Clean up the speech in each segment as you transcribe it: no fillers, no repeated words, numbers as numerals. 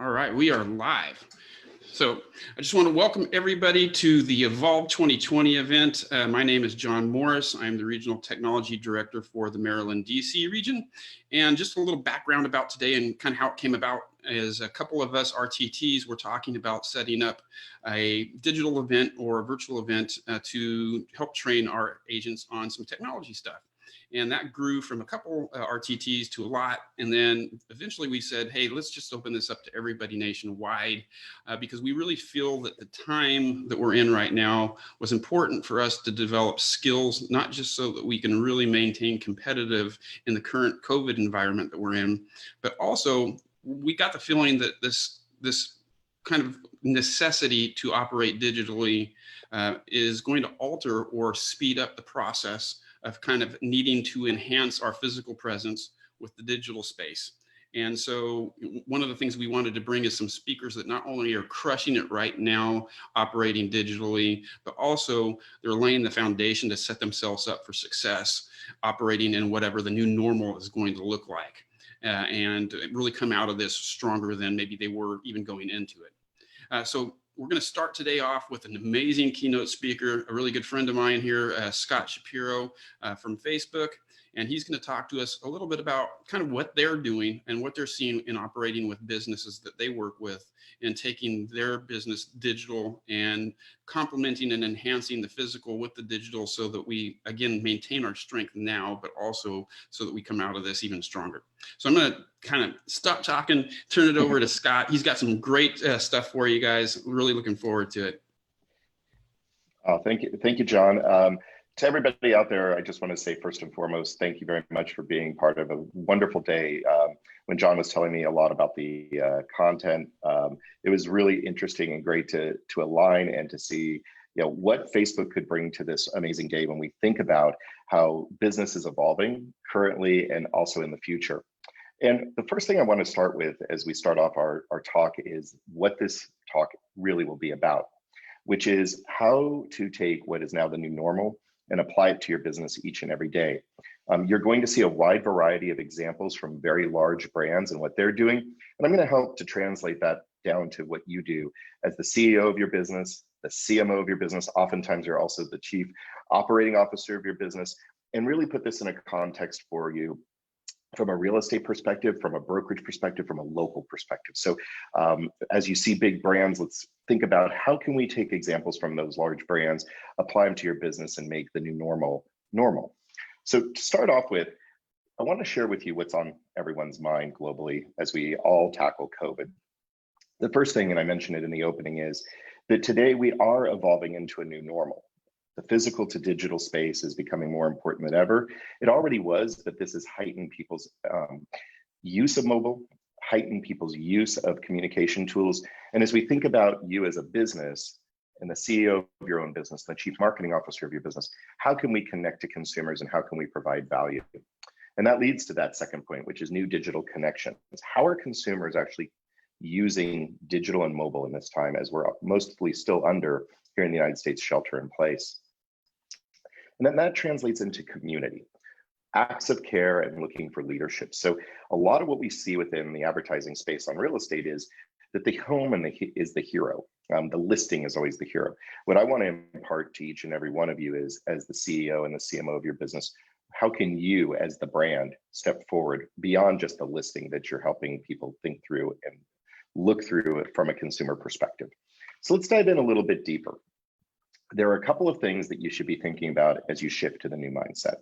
All right, we are live. So I just want to welcome everybody to the Evolve 2020 event. My name is John Morris. I'm the Regional Technology Director for the Maryland, DC region. And just a little background about today and kind of how it came about is a couple of us RTTs were talking about setting up a digital event or a virtual event to help train our agents on some technology stuff. And that grew from a couple RTTs to a lot. And then eventually we said, hey, let's just open this up to everybody nationwide because we really feel that the time that we're in right now was important for us to develop skills, not just so that we can really maintain competitive in the current COVID environment that we're in, but also we got the feeling that this kind of necessity to operate digitally is going to alter or speed up the process of kind of needing to enhance our physical presence with the digital space. And so one of the things we wanted to bring is some speakers that not only are crushing it right now, operating digitally, but also they're laying the foundation to set themselves up for success, operating in whatever the new normal is going to look like, and really come out of this stronger than maybe they were even going into it. So we're going to start today off with an amazing keynote speaker, a really good friend of mine here, Scott Shapiro from Facebook. And he's going to talk to us a little bit about kind of what they're doing and what they're seeing in operating with businesses that they work with and taking their business digital and complementing and enhancing the physical with the digital so that we, again, maintain our strength now, but also so that we come out of this even stronger. So I'm going to kind of stop talking, turn it over to Scott. He's got some great stuff for you guys. Really looking forward to it. Thank you, John. To everybody out there, I just want to say first and foremost, thank you very much for being part of a wonderful day. When John was telling me a lot about the content, it was really interesting and great to align and to see what Facebook could bring to this amazing day when we think about how business is evolving currently and also in the future. And the first thing I want to start with as we start off our talk is what this talk really will be about, which is how to take what is now the new normal and apply it to your business each and every day. You're going to see a wide variety of examples from very large brands and what they're doing. And I'm going to help to translate that down to what you do as the CEO of your business, the CMO of your business. Oftentimes you're also the chief operating officer of your business, and really put this in a context for you from a real estate perspective, from a brokerage perspective, from a local perspective. So as you see big brands, let's think about how can we take examples from those large brands, apply them to your business and make the new normal normal. So to start off with, I want to share with you what's on everyone's mind globally as we all tackle COVID. The first thing, and I mentioned it in the opening, is that today we are evolving into a new normal. The physical to digital space is becoming more important than ever. It already was, but this has heightened people's use of mobile, heightened people's use of communication tools. And as we think about you as a business and the CEO of your own business, the chief marketing officer of your business, how can we connect to consumers and how can we provide value? And that leads to that second point, which is new digital connections. How are consumers actually using digital and mobile in this time as we're mostly still under here in the United States shelter in place? And then that translates into community, acts of care and looking for leadership. So a lot of what we see within the advertising space on real estate is that the home is the hero. The listing is always the hero. What I want to impart to each and every one of you is, as the CEO and the CMO of your business, how can you as the brand step forward beyond just the listing that you're helping people think through and look through it from a consumer perspective? So let's dive in a little bit deeper. There are a couple of things that you should be thinking about as you shift to the new mindset.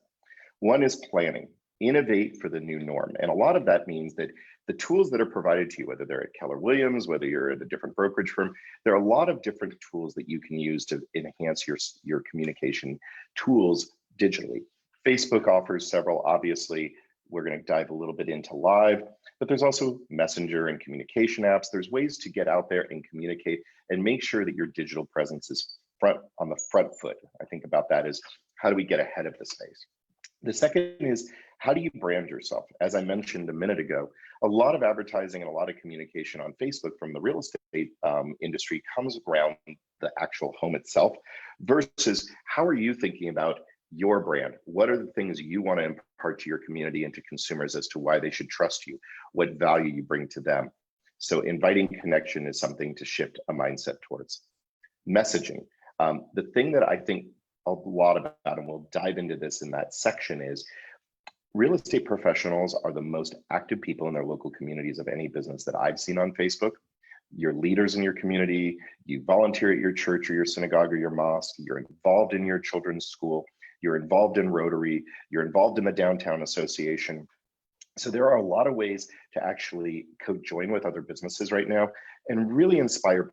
One is planning, innovate for the new norm. And a lot of that means that the tools that are provided to you, whether they're at Keller Williams, whether you're at a different brokerage firm, there are a lot of different tools that you can use to enhance your communication tools digitally. Facebook offers several, obviously. We're going to dive a little bit into live, but there's also messenger and communication apps. There's ways to get out there and communicate and make sure that your digital presence is on the front foot. I think about that as how do we get ahead of the space? The second is, how do you brand yourself? As I mentioned a minute ago, a lot of advertising and a lot of communication on Facebook from the real estate industry comes around the actual home itself versus how are you thinking about your brand? What are the things you want to impart to your community and to consumers as to why they should trust you, what value you bring to them? So inviting connection is something to shift a mindset towards. Messaging. The thing that I think a lot about, and we'll dive into this in that section, is real estate professionals are the most active people in their local communities of any business that I've seen on Facebook. You're leaders in your community, you volunteer at your church or your synagogue or your mosque, you're involved in your children's school, you're involved in Rotary, you're involved in the downtown association. So there are a lot of ways to actually co-join with other businesses right now and really inspire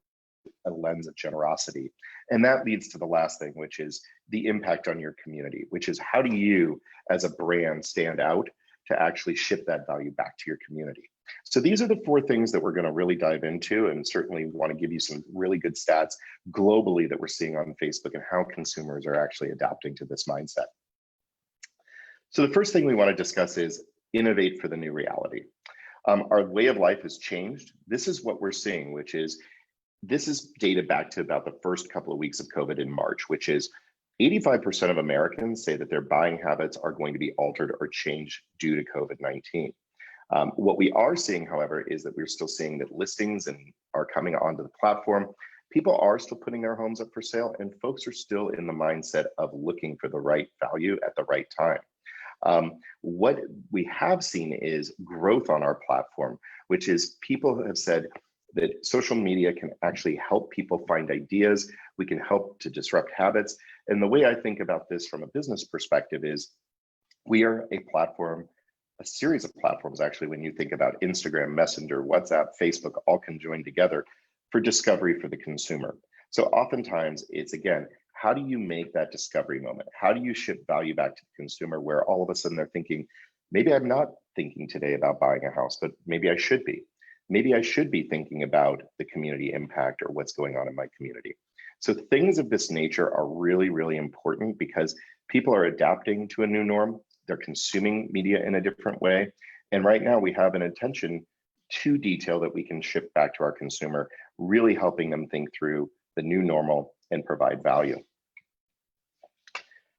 a lens of generosity. And that leads to the last thing, which is the impact on your community, which is how do you as a brand stand out to actually ship that value back to your community. So these are the 4 things that we're going to really dive into, and certainly want to give you some really good stats globally that we're seeing on Facebook and how consumers are actually adapting to this mindset. So the first thing we want to discuss is innovate for the new reality. Our way of life has changed. This is what we're seeing, which is, this is dated back to about the first couple of weeks of COVID in March, which is 85% of Americans say that their buying habits are going to be altered or changed due to COVID-19. What we are seeing, however, is that we're still seeing that listings are coming onto the platform. People are still putting their homes up for sale, and folks are still in the mindset of looking for the right value at the right time. What we have seen is growth on our platform, which is people have said that social media can actually help people find ideas. We can help to disrupt habits. And the way I think about this from a business perspective is we are a platform, a series of platforms, actually, when you think about Instagram, Messenger, WhatsApp, Facebook, all can join together for discovery for the consumer. So oftentimes it's, again, how do you make that discovery moment? How do you ship value back to the consumer where all of a sudden they're thinking, maybe I'm not thinking today about buying a house, but maybe I should be. Maybe I should be thinking about the community impact or what's going on in my community. So things of this nature are really, really important because people are adapting to a new norm. They're consuming media in a different way. And right now we have an attention to detail that we can ship back to our consumer, really helping them think through the new normal and provide value.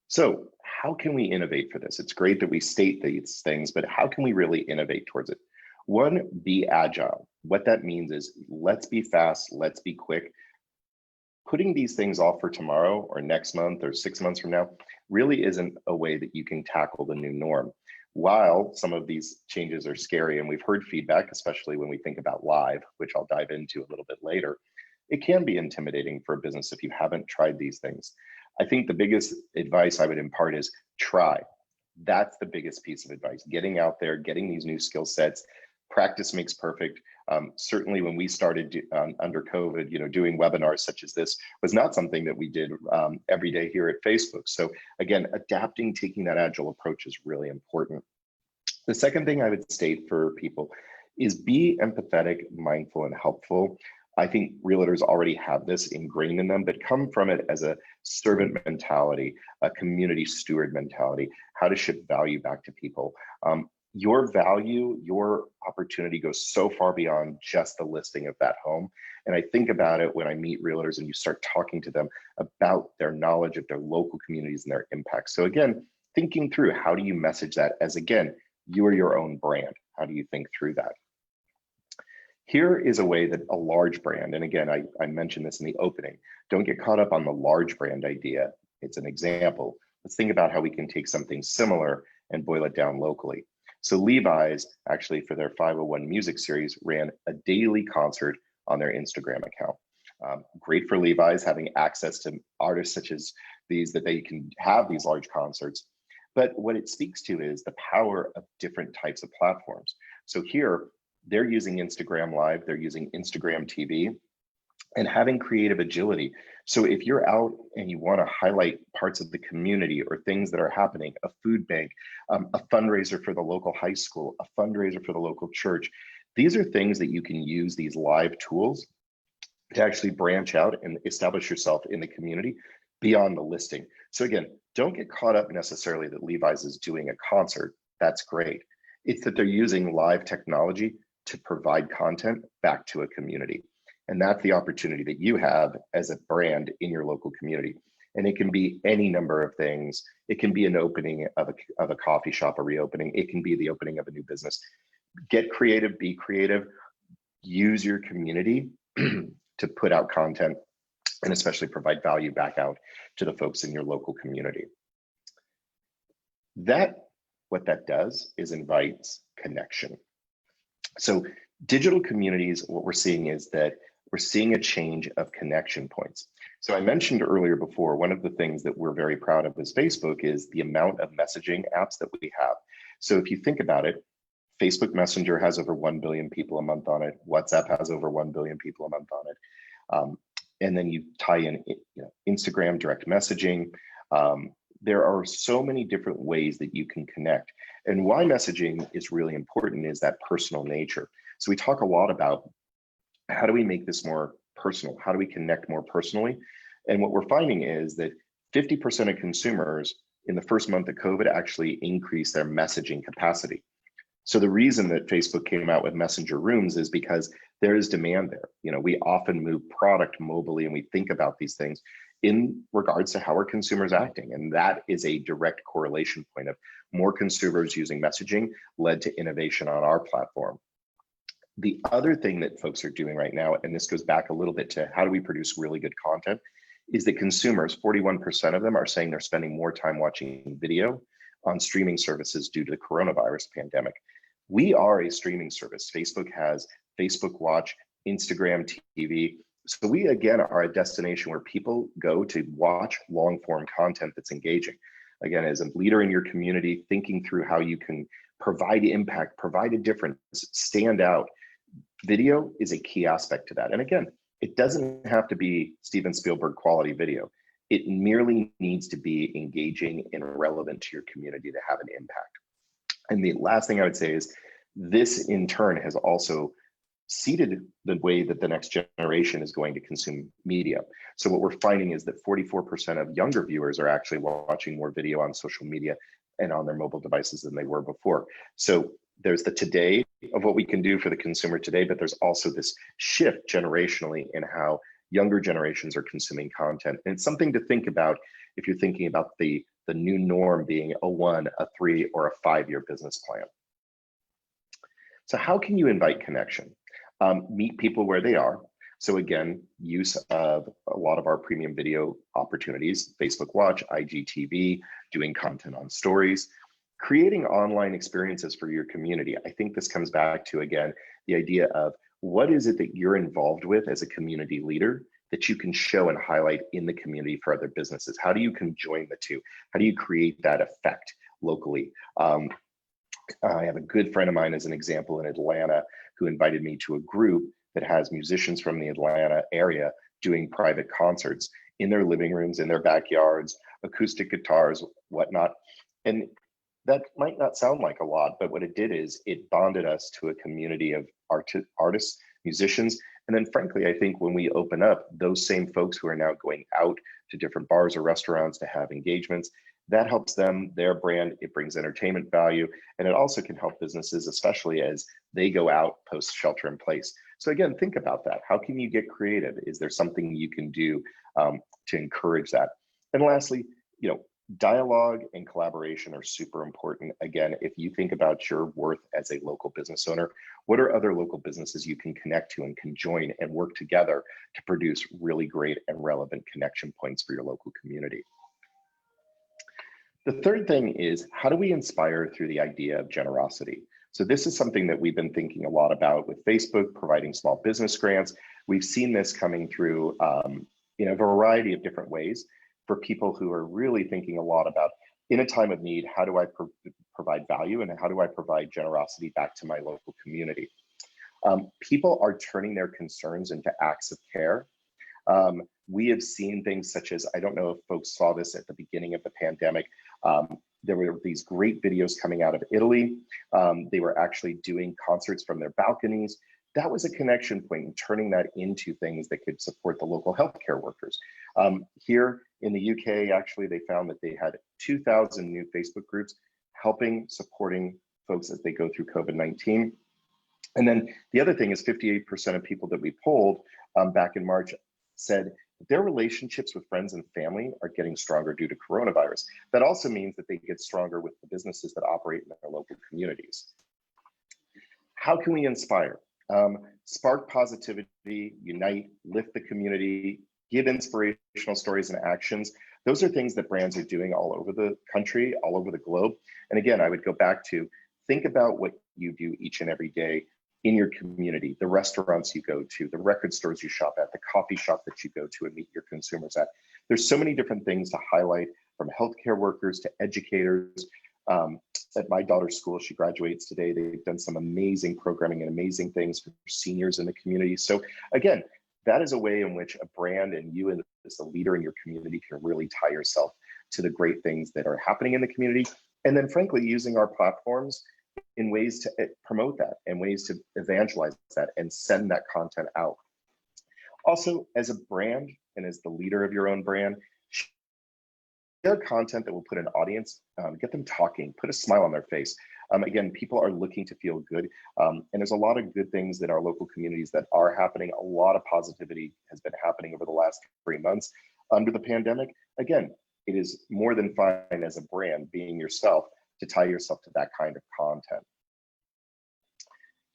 So how can we innovate for this? It's great that we state these things, but how can we really innovate towards it? 1, be agile. What that means is let's be fast, let's be quick. Putting these things off for tomorrow or next month or 6 months from now really isn't a way that you can tackle the new norm. While some of these changes are scary, and we've heard feedback, especially when we think about live, which I'll dive into a little bit later, it can be intimidating for a business if you haven't tried these things. I think the biggest advice I would impart is try. That's the biggest piece of advice, getting out there, getting these new skill sets. Practice makes perfect. Certainly when we started under COVID, doing webinars such as this was not something that we did every day here at Facebook. So again, adapting, taking that agile approach is really important. The second thing I would state for people is be empathetic, mindful, and helpful. I think realtors already have this ingrained in them, but come from it as a servant mentality, a community steward mentality, how to ship value back to people. Your value, your opportunity goes so far beyond just the listing of that home. And I think about it when I meet realtors and you start talking to them about their knowledge of their local communities and their impact. So again, thinking through how do you message that as, again, you are your own brand. How do you think through that? Here is a way that a large brand, and again, I mentioned this in the opening, don't get caught up on the large brand idea. It's an example. Let's think about how we can take something similar and boil it down locally. So Levi's, actually for their 501 music series, ran a daily concert on their Instagram account. Great for Levi's having access to artists such as these, that they can have these large concerts. But what it speaks to is the power of different types of platforms. So here, they're using Instagram Live, they're using Instagram TV, and having creative agility. So if you're out and you want to highlight parts of the community or things that are happening, a food bank, a fundraiser for the local high school, a fundraiser for the local church, these are things that you can use these live tools to actually branch out and establish yourself in the community beyond the listing. So again, don't get caught up necessarily that Levi's is doing a concert. That's great. It's that they're using live technology to provide content back to a community. And that's the opportunity that you have as a brand in your local community. And it can be any number of things. It can be an opening of a coffee shop, a reopening. It can be the opening of a new business. Get creative, be creative. use your community to put out content and especially provide value back out to the folks in your local community. What that does is invites connection. So digital communities, what we're seeing is that we're seeing a change of connection points. So I mentioned earlier before, one of the things that we're very proud of as Facebook is the amount of messaging apps that we have. So if you think about it, Facebook Messenger has over 1 billion people a month on it. WhatsApp has over 1 billion people a month on it. And then you tie in, Instagram, direct messaging. There are so many different ways that you can connect. And why messaging is really important is that personal nature. So we talk a lot about how do we make this more personal? How do we connect more personally? And what we're finding is that 50% of consumers in the first month of COVID actually increased their messaging capacity. So the reason that Facebook came out with Messenger Rooms is because there is demand there. We often move product mobilely and we think about these things in regards to how are consumers acting. And that is a direct correlation point of more consumers using messaging led to innovation on our platform. The other thing that folks are doing right now, and this goes back a little bit to how do we produce really good content, is that consumers, 41% of them are saying they're spending more time watching video on streaming services due to the coronavirus pandemic. We are a streaming service. Facebook has Facebook Watch, Instagram TV. So we, again, are a destination where people go to watch long form content that's engaging. Again, as a leader in your community, thinking through how you can provide impact, provide a difference, stand out. Video is a key aspect to that. And again, it doesn't have to be Steven Spielberg quality video. It merely needs to be engaging and relevant to your community to have an impact. And the last thing I would say is this in turn has also seeded the way that the next generation is going to consume media. So what we're finding is that 44% of younger viewers are actually watching more video on social media and on their mobile devices than they were before. So there's the today of what we can do for the consumer today, but there's also this shift generationally in how younger generations are consuming content. And it's something to think about if you're thinking about the new norm being a 1, a 3, or a 5-year business plan. So how can you invite connection? Meet people where they are. So again, use of a lot of our premium video opportunities, Facebook Watch, IGTV, doing content on stories, creating online experiences for your community. I think this comes back to, again, the idea of what is it that you're involved with as a community leader that you can show and highlight in the community for other businesses? How do you conjoin the two? How do you create that effect locally? I have a good friend of mine as an example in Atlanta who invited me to a group that has musicians from the Atlanta area doing private concerts in their living rooms, in their backyards, acoustic guitars, whatnot. And that might not sound like a lot, but what it did is it bonded us to a community of artists, musicians. And then frankly, I think when we open up, those same folks who are now going out to different bars or restaurants to have engagements, that helps them, their brand, it brings entertainment value, and it also can help businesses, especially as they go out post shelter in place. So again, think about that. How can you get creative? Is there something you can do to encourage that? And lastly, dialogue and collaboration are super important. Again, if you think about your worth as a local business owner, what are other local businesses you can connect to and can join and work together to produce really great and relevant connection points for your local community? The third thing is, how do we inspire through the idea of generosity? So this is something that we've been thinking a lot about with Facebook, providing small business grants. We've seen this coming through in a variety of different ways for people who are really thinking a lot about, in a time of need, how do I provide value and how do I provide generosity back to my local community? People are turning their concerns into acts of care. We have seen things such as, I don't know if folks saw this at the beginning of the pandemic, there were these great videos coming out of Italy. They were actually doing concerts from their balconies. That was a connection point and turning that into things that could support the local healthcare workers. Here in the UK, actually, they found that they had 2,000 new Facebook groups supporting folks as they go through COVID-19. And then the other thing is 58% of people that we polled back in March said their relationships with friends and family are getting stronger due to coronavirus. That also means that they get stronger with the businesses that operate in their local communities. How can we inspire? Spark positivity, unite, lift the community, give inspirational stories and actions. Those are things that brands are doing all over the country, all over the globe. And again, I would go back to think about what you do each and every day in your community, the restaurants you go to, the record stores you shop at, the coffee shop that you go to and meet your consumers at. There's so many different things to highlight, from healthcare workers to educators. At my daughter's school, she graduates today. They've done some amazing programming and amazing things for seniors in the community. So again, that is a way in which a brand and you as a leader in your community can really tie yourself to the great things that are happening in the community. And then frankly, using our platforms in ways to promote that and ways to evangelize that and send that content out. Also, as a brand and as the leader of your own brand, share content that will put an audience, get them talking, put a smile on their face. Again, people are looking to feel good. And there's a lot of good things in our local communities that are happening. A lot of positivity has been happening over the last 3 months under the pandemic. Again, it is more than fine as a brand, being yourself, to tie yourself to that kind of content.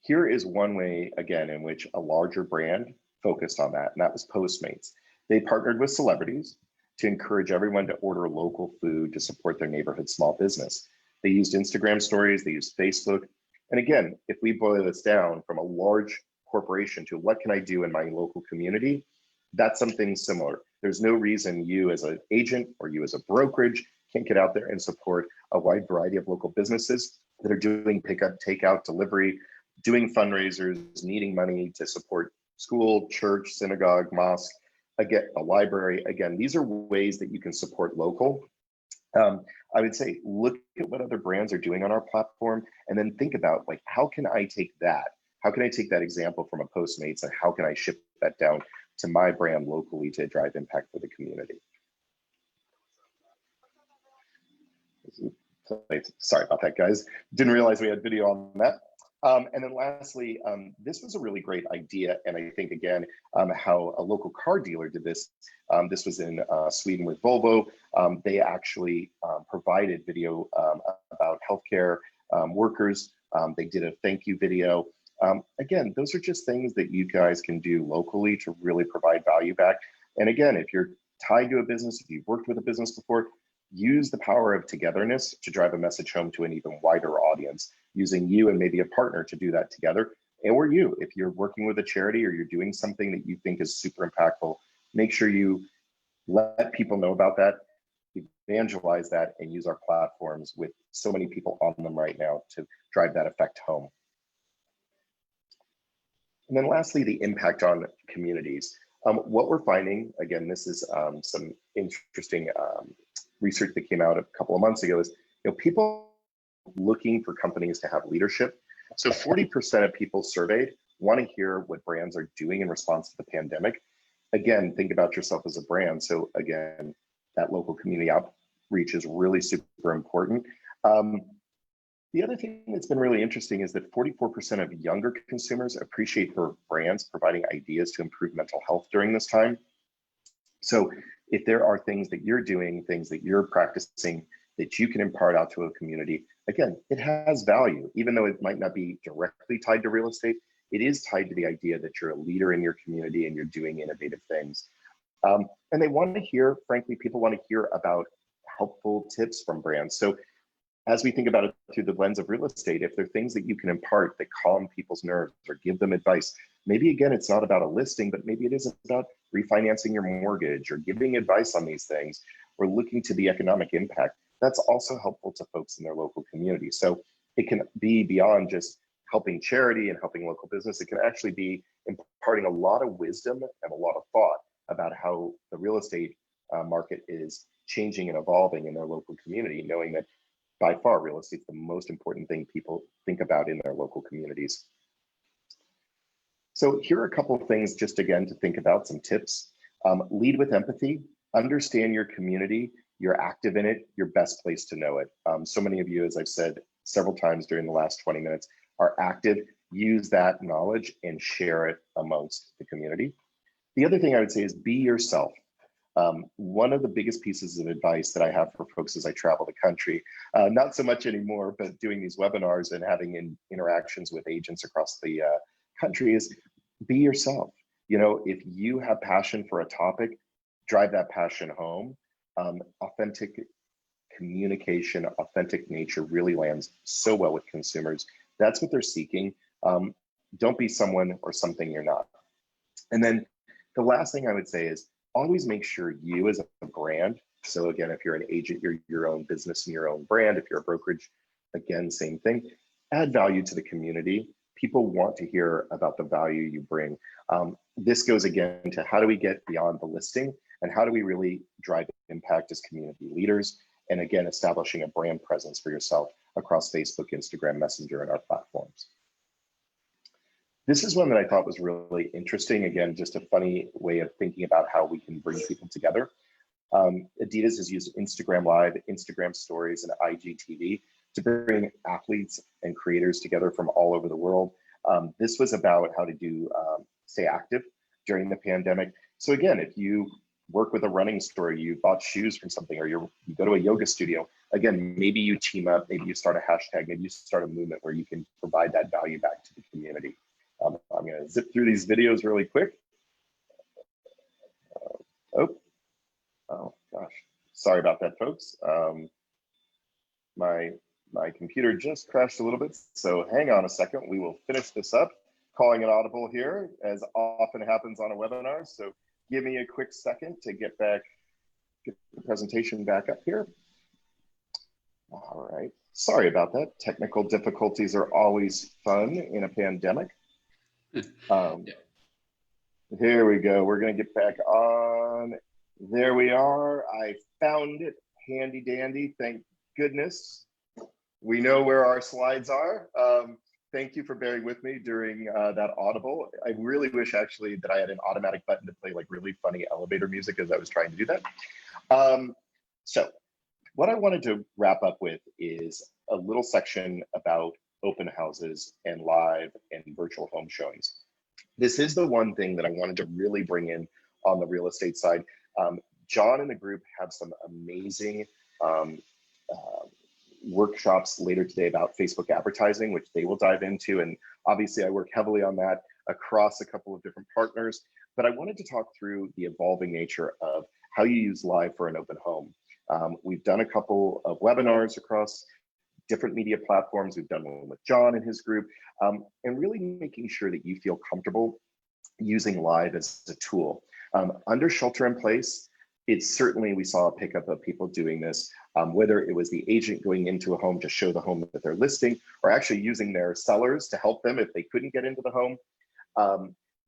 Here is one way, again, in which a larger brand focused on that, and that was Postmates. They partnered with celebrities to encourage everyone to order local food to support their neighborhood small business. They used Instagram stories, they used Facebook. And again, if we boil this down from a large corporation to what can I do in my local community, that's something similar. There's no reason you as an agent or you as a brokerage can't get out there and support a wide variety of local businesses that are doing pickup, takeout, delivery, doing fundraisers, needing money to support school, church, synagogue, mosque, again, a library. Again, these are ways that you can support local. I would say, look at what other brands are doing on our platform, and then think about, like, how can I take that? How can I take that example from a Postmates, and how can I ship that down to my brand locally to drive impact for the community? Sorry about that, guys. Didn't realize we had video on that. And then lastly, this was a really great idea. And I think, again, how a local car dealer did this. This was in Sweden with Volvo. They actually provided video about healthcare workers. They did a thank you video. Again, those are just things that you guys can do locally to really provide value back. And again, if you're tied to a business, if you've worked with a business before, use the power of togetherness to drive a message home to an even wider audience, using you and maybe a partner to do that together. Or you, if you're working with a charity or you're doing something that you think is super impactful, make sure you let people know about that, evangelize that, and use our platforms with so many people on them right now to drive that effect home. And then lastly, the impact on communities. What we're finding, again, this is some interesting research that came out a couple of months ago, is people looking for companies to have leadership. So 40% of people surveyed want to hear what brands are doing in response to the pandemic. Again, think about yourself as a brand. So again, that local community outreach is really super important. The other thing that's been really interesting is that 44% of younger consumers appreciate their brands providing ideas to improve mental health during this time. So if there are things that you're doing, things that you're practicing that you can impart out to a community, again, it has value. Even though it might not be directly tied to real estate, it is tied to the idea that you're a leader in your community and you're doing innovative things. And they want to hear, frankly, people want to hear about helpful tips from brands. So as we think about it through the lens of real estate, if there are things that you can impart that calm people's nerves or give them advice, maybe again, it's not about a listing, but maybe it is about refinancing your mortgage or giving advice on these things or looking to the economic impact. That's also helpful to folks in their local community. So it can be beyond just helping charity and helping local business. It can actually be imparting a lot of wisdom and a lot of thought about how the real estate market is changing and evolving in their local community, knowing that by far, real estate is the most important thing people think about in their local communities. So here are a couple of things just again to think about, some tips. Lead with empathy, understand your community, you're active in it, your best place to know it. So many of you, as I've said several times during the last 20 minutes, are active. Use that knowledge and share it amongst the community. The other thing I would say is be yourself. One of the biggest pieces of advice that I have for folks as I travel the country, not so much anymore, but doing these webinars and having interactions with agents across the country is be yourself. You know, if you have passion for a topic, drive that passion home. Authentic communication, authentic nature really lands so well with consumers. That's what they're seeking. Don't be someone or something you're not. And then the last thing I would say is always make sure you as a brand. So again, if you're an agent, you're your own business and your own brand. If you're a brokerage, again, same thing. Add value to the community. People want to hear about the value you bring. This goes again to how do we get beyond the listing and how do we really drive impact as community leaders? And again, establishing a brand presence for yourself across Facebook, Instagram, Messenger, and our platforms. This is one that I thought was really interesting. Again, just a funny way of thinking about how we can bring people together. Adidas has used Instagram Live, Instagram Stories, and IGTV to bring athletes and creators together from all over the world. This was about how to do stay active during the pandemic. So again, if you work with a running store, you bought shoes from something, or you go to a yoga studio, again, maybe you team up, maybe you start a hashtag, maybe you start a movement where you can provide that value back to the community. I'm going to zip through these videos really quick. Oh gosh, sorry about that, folks. My computer just crashed a little bit, so hang on a second. We will finish this up. Calling an audible here, as often happens on a webinar. So give me a quick second to get the presentation back up here. All right, sorry about that. Technical difficulties are always fun in a pandemic. Here we go. We're going to get back on. There we are. I found it. Handy dandy. Thank goodness. We know where our slides are. Thank you for bearing with me during that audible. I really wish actually that I had an automatic button to play like really funny elevator music as I was trying to do that. So what I wanted to wrap up with is a little section about open houses and live and virtual home showings. This is the one thing that I wanted to really bring in on the real estate side. John and the group have some amazing workshops later today about Facebook advertising, which they will dive into. And obviously I work heavily on that across a couple of different partners, but I wanted to talk through the evolving nature of how you use live for an open home. We've done a couple of webinars across different media platforms. We've done one with John and his group, and really making sure that you feel comfortable using live as a tool. Under shelter in place, it's certainly, we saw a pickup of people doing this, whether it was the agent going into a home to show the home that they're listing, or actually using their sellers to help them if they couldn't get into the home.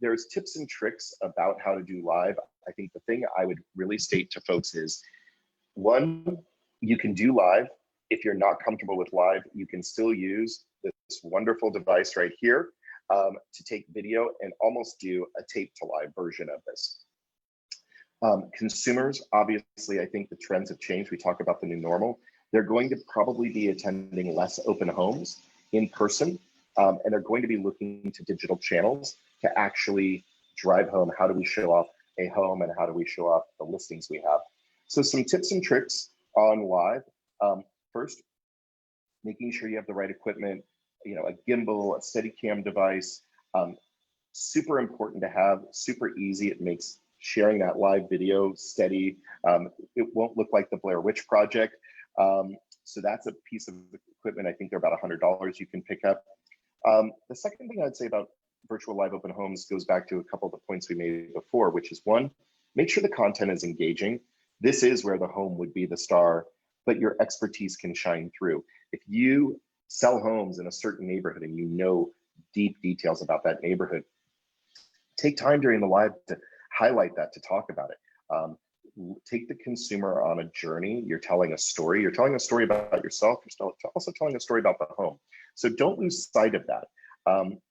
There's tips and tricks about how to do live. I think the thing I would really state to folks is, one, you can do live. If you're not comfortable with live, you can still use this wonderful device right here to take video and almost do a tape to live version of this. Consumers, obviously, I think the trends have changed. We talk about the new normal. They're going to probably be attending less open homes in person, and they're going to be looking to digital channels to actually drive home how do we show off a home and how do we show off the listings we have. So some tips and tricks on live. First, making sure you have the right equipment, a gimbal, a Steadicam device, super important to have, super easy. It makes sharing that live video steady. It won't look like the Blair Witch Project. So that's a piece of equipment. I think they're about $100 you can pick up. The second thing I'd say about virtual live open homes goes back to a couple of the points we made before, which is one, make sure the content is engaging. This is where the home would be the star, but your expertise can shine through. If you sell homes in a certain neighborhood and you know deep details about that neighborhood, take time during the live to highlight that, to talk about it. Take the consumer on a journey. You're telling a story. You're telling a story about yourself. You're also telling a story about the home. So don't lose sight of that.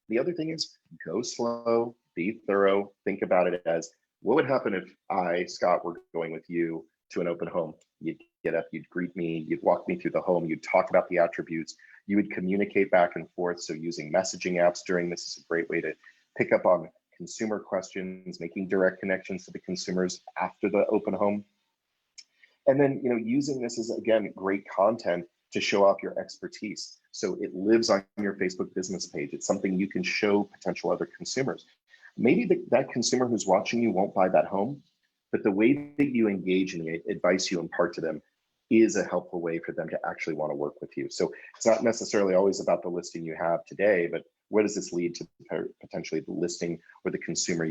The other thing is go slow, be thorough. Think about it as, what would happen if I, Scott, were going with you to an open home? You'd get up, you'd greet me, you'd walk me through the home, you'd talk about the attributes, you would communicate back and forth. So using messaging apps during this is a great way to pick up on consumer questions, making direct connections to the consumers after the open home. And then, using this as, again, great content to show off your expertise. So it lives on your Facebook business page. It's something you can show potential other consumers. Maybe that consumer who's watching you won't buy that home, but the way that you engage and the advice you impart to them is a helpful way for them to actually want to work with you. So it's not necessarily always about the listing you have today, but where does this lead to potentially the listing or the consumer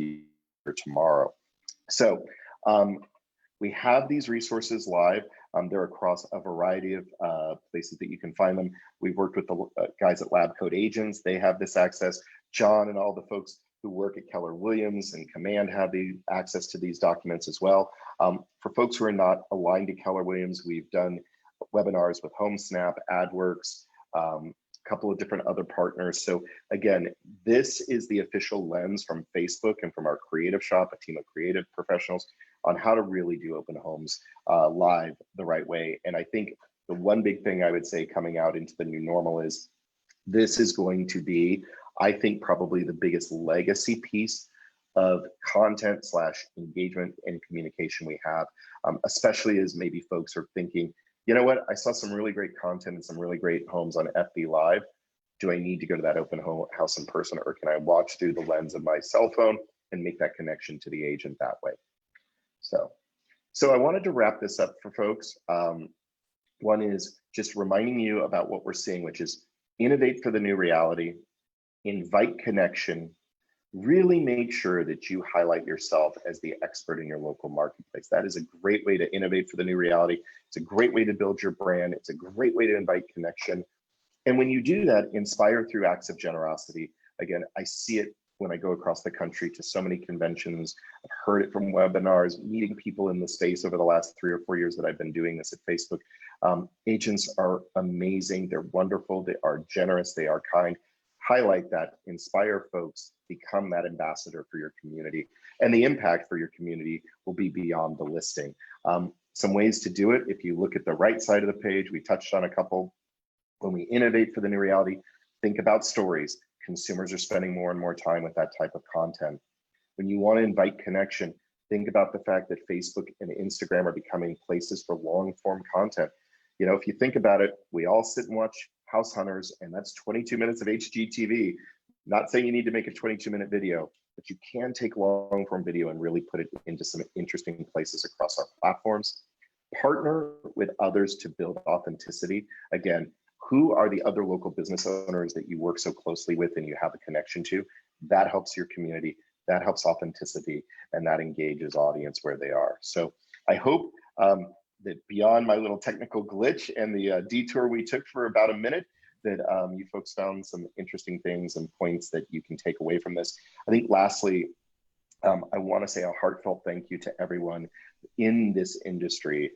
for tomorrow? So we have these resources live. They're across a variety of places that you can find them. We've worked with the guys at Lab Code Agents. They have this access. John and all the folks who work at Keller Williams and Command have the access to these documents as well. For folks who are not aligned to Keller Williams, we've done webinars with HomeSnap, AdWorks, a couple of different other partners. So again, this is the official lens from Facebook and from our creative shop, a team of creative professionals, on how to really do open homes live the right way. And I think the one big thing I would say coming out into the new normal is this is going to be, I think, probably the biggest legacy piece of content / engagement and communication we have, especially as maybe folks are thinking, you know what, I saw some really great content and some really great homes on FB Live. Do I need to go to that open house in person, or can I watch through the lens of my cell phone and make that connection to the agent that way? So I wanted to wrap this up for folks. One is just reminding you about what we're seeing, which is innovate for the new reality, invite connection, really make sure that you highlight yourself as the expert in your local marketplace. That is a great way to innovate for the new reality. It's a great way to build your brand. It's a great way to invite connection. And when you do that, inspire through acts of generosity. Again, I see it when I go across the country to so many conventions. I've heard it from webinars, meeting people in the space over the last 3 or 4 years that I've been doing this at Facebook. Agents are amazing. They're wonderful. They are generous. They are kind. Highlight that, inspire folks, become that ambassador for your community. And the impact for your community will be beyond the listing. Some ways to do it, if you look at the right side of the page, we touched on a couple. When we innovate for the new reality, think about stories. Consumers are spending more and more time with that type of content. When you want to invite connection, think about the fact that Facebook and Instagram are becoming places for long form content. You know, if you think about it, we all sit and watch House Hunters, and that's 22 minutes of HGTV. Not saying you need to make a 22-minute video, but you can take long form video and really put it into some interesting places across our platforms. Partner with others to build authenticity. Again, who are the other local business owners that you work so closely with and you have a connection to? That helps your community, that helps authenticity, and that engages audience where they are. So I hope that beyond my little technical glitch and the detour we took for about a minute, that you folks found some interesting things and points that you can take away from this. I think lastly, I want to say a heartfelt thank you to everyone in this industry.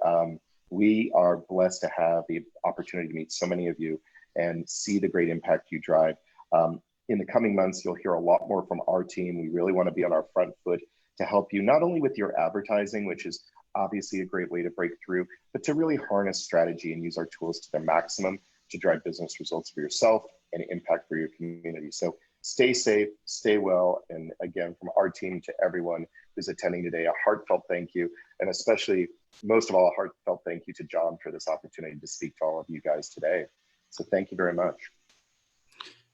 We are blessed to have the opportunity to meet so many of you and see the great impact you drive. In the coming months, you'll hear a lot more from our team. We really want to be on our front foot to help you, not only with your advertising, which is obviously a great way to break through, but to really harness strategy and use our tools to their maximum to drive business results for yourself and impact for your community. So stay safe, stay well. And again, from our team to everyone who's attending today, a heartfelt thank you. And especially, most of all, a heartfelt thank you to John for this opportunity to speak to all of you guys today. So thank you very much.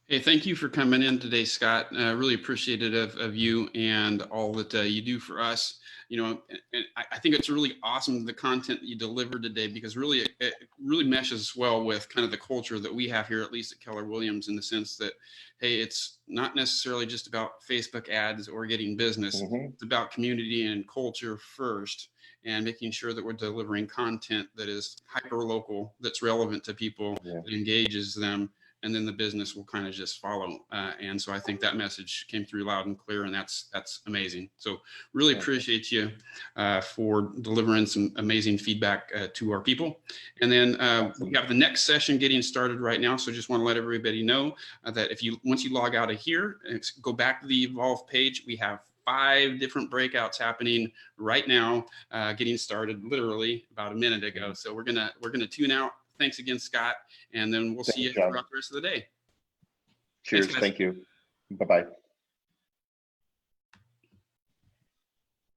Hey, thank you for coming in today, Scott. Really appreciate it of you and all that you do for us. You know, and I think it's really awesome, the content that you delivered today, because really it really meshes well with kind of the culture that we have here, at least at Keller Williams, in the sense that, hey, it's not necessarily just about Facebook ads or getting business. It's about community and culture first, and making sure that we're delivering content that is hyper local, that's relevant to people, that engages them, and then the business will kind of just follow. And so I think that message came through loud and clear, and that's amazing. So really appreciate you for delivering some amazing feedback to our people. And then we have the next session getting started right now. So just want to let everybody know that once you log out of here, and go back to the Evolve page, we have 5 different breakouts happening right now, getting started literally about a minute ago. So we're gonna tune out. Thanks again, Scott, and then we'll see you throughout the rest of the day. Cheers. Thank you. Bye-bye.